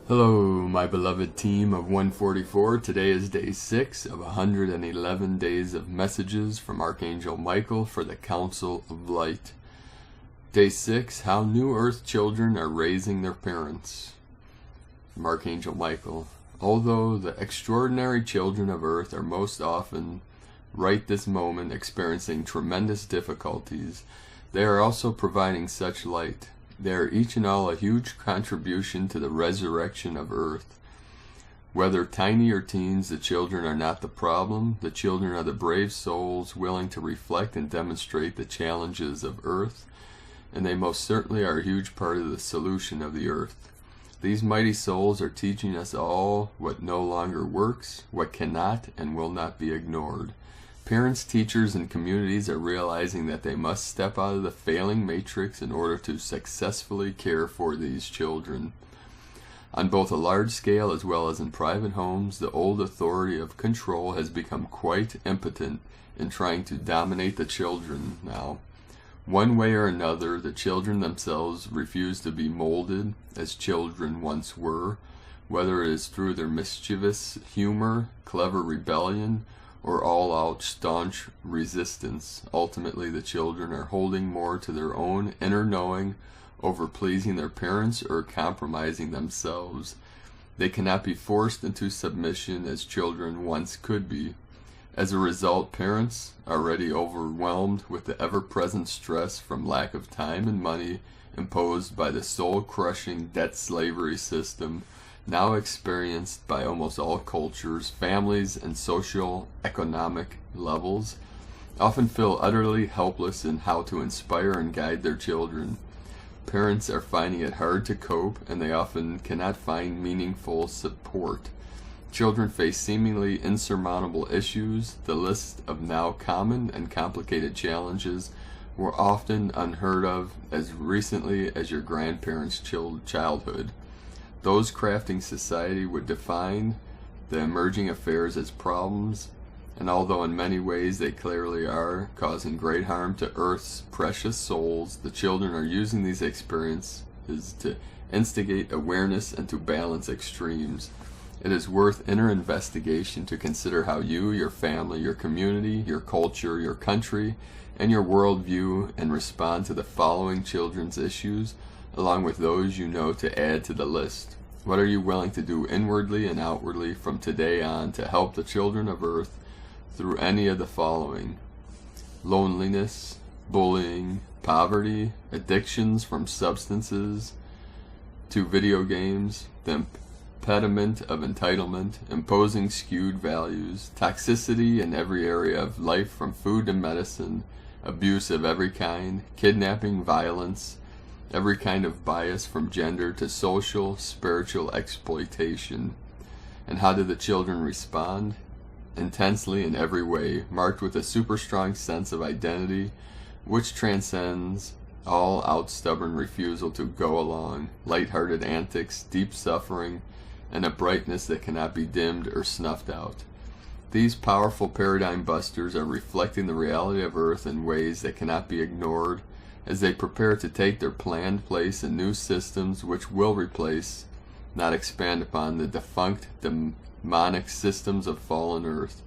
Hello, my beloved team of 144. Today is day 6 of 111 days of messages from Archangel Michael for the Council of Light. Day 6, how new Earth children are raising their parents. From Archangel Michael. Although the extraordinary children of Earth are most often, right this moment, experiencing tremendous difficulties, they are also providing such light. They are each and all a huge contribution to the resurrection of Earth. Whether tiny or teens, the children are not the problem. The children are the brave souls willing to reflect and demonstrate the challenges of Earth, and they most certainly are a huge part of the solution of the Earth. These mighty souls are teaching us all what no longer works, what cannot and will not be ignored. Parents, teachers, and communities are realizing that they must step out of the failing matrix in order to successfully care for these children. On both a large scale as well as in private homes, the old authority of control has become quite impotent in trying to dominate the children now. One way or another, the children themselves refuse to be molded as children once were, whether it is through their mischievous humor, clever rebellion, or all-out staunch resistance. Ultimately, the children are holding more to their own inner knowing over pleasing their parents or compromising themselves. They cannot be forced into submission as children once could be. As a result, parents, already overwhelmed with the ever-present stress from lack of time and money imposed by the soul-crushing debt slavery system, now experienced by almost all cultures, families, and socio-economic levels, often feel utterly helpless in how to inspire and guide their children. Parents are finding it hard to cope, and they often cannot find meaningful support. Children face seemingly insurmountable issues. The list of now common and complicated challenges were often unheard of as recently as your grandparents' childhood. Those crafting society would define the emerging affairs as problems, and although in many ways they clearly are causing great harm to Earth's precious souls, the children are using these experiences to instigate awareness and to balance extremes. It is worth inner investigation to consider how you, your family, your community, your culture, your country, and your world view and respond to the following children's issues, along with those you know to add to the list. What are you willing to do inwardly and outwardly from today on to help the children of Earth through any of the following? Loneliness, bullying, poverty, addictions from substances to video games, the impediment of entitlement, imposing skewed values, toxicity in every area of life from food to medicine, abuse of every kind, kidnapping, violence, every kind of bias from gender to social, spiritual exploitation. And how do the children respond? Intensely in every way, marked with a super strong sense of identity, which transcends all out stubborn refusal to go along, light-hearted antics, deep suffering, and a brightness that cannot be dimmed or snuffed out. These powerful paradigm busters are reflecting the reality of Earth in ways that cannot be ignored, as they prepare to take their planned place in new systems which will replace, not expand upon, the defunct demonic systems of fallen Earth.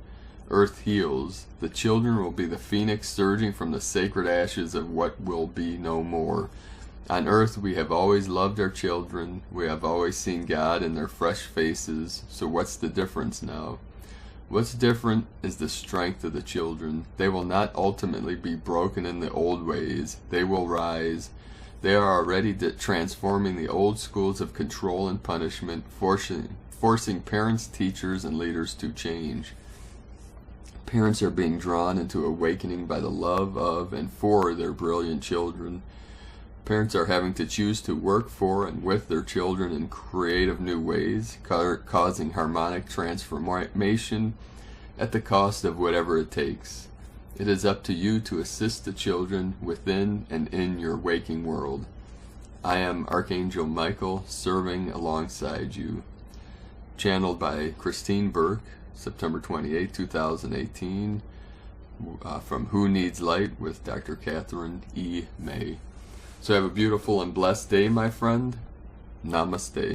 Earth heals. The children will be the phoenix surging from the sacred ashes of what will be no more. On Earth we have always loved our children. We have always seen God in their fresh faces. So what's the difference now? What's different is the strength of the children. They will not ultimately be broken in the old ways. They will rise. They are already transforming the old schools of control and punishment, forcing parents, teachers, and leaders to change. Parents are being drawn into awakening by the love of and for their brilliant children. Parents are having to choose to work for and with their children in creative new ways, causing harmonic transformation at the cost of whatever it takes. It is up to you to assist the children within and in your waking world. I am Archangel Michael, serving alongside you. Channeled by Christine Burk, September 28, 2018, from Who Needs Light with Dr. Kathryn E. May. So have a beautiful and blessed day, my friend. Namaste.